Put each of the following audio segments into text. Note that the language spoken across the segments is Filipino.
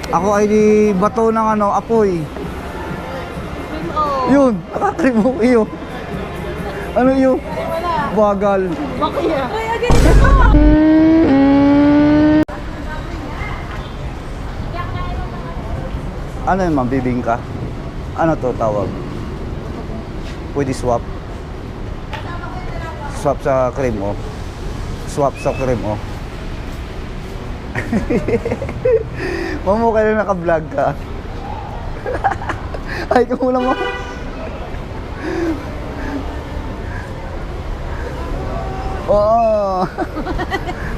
Ako ay di bato ng ano, apoy. Yun, nakakrim mo iyo. Ano iyo? Bagal. Bakya. Kaya ganito ko. Ano yun, ma'am? Bibingka? Ano to tawag? Pwede swap? Swap sa cream, oh. Swap sa cream, oh. Mamukha na naka-vlog ka. Ay, kamula mo. Oo.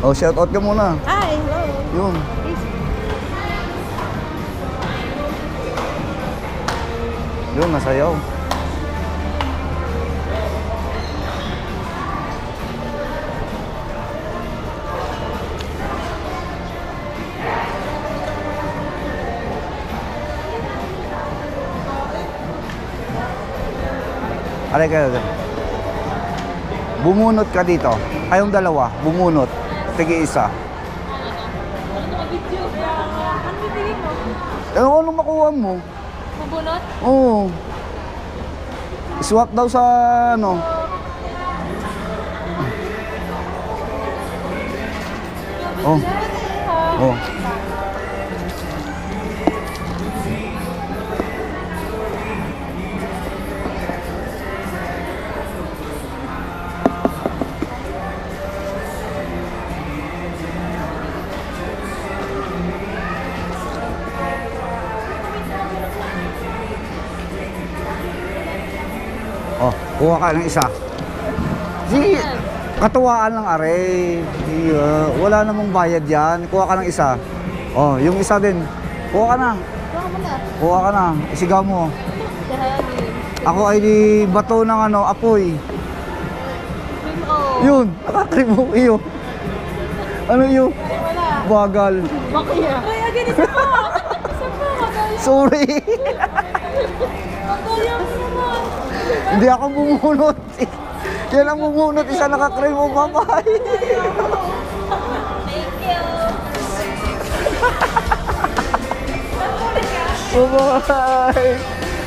Oh, shout out ka muna. Hi, hello. Yun. Yun, nasayaw. Alay kayo. Bumunot ka dito. Kayong dalawa, bumunot. Tigi isa. Ano bibigay mo? Ano makuha mo? Bubunot? Oo. Swap daw sa ano. Oh. Oh. Oh, kuha ka ng isa. Sige, katuwaan lang are. Sige, wala namang bayad yan. Kuha ka ng isa. Oh, yung isa din. Kuha ka na. Baka mo na. Kuha ka na. Isigaw mo. Dahil. Ako ay di bato ng ano, apoy. Yun, nakakrim mo iyo. Ano iyo? Wala. Bagal. Bakya. Kaya ganito ko. Saan ba kagaya? Sorry. Kagaya mo naman. Hindi ako bumunot. Yan ang bumunot. Isa nakakrim mo, babay. Thank you. Bye-bye.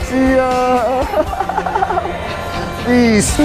See ya. Peace.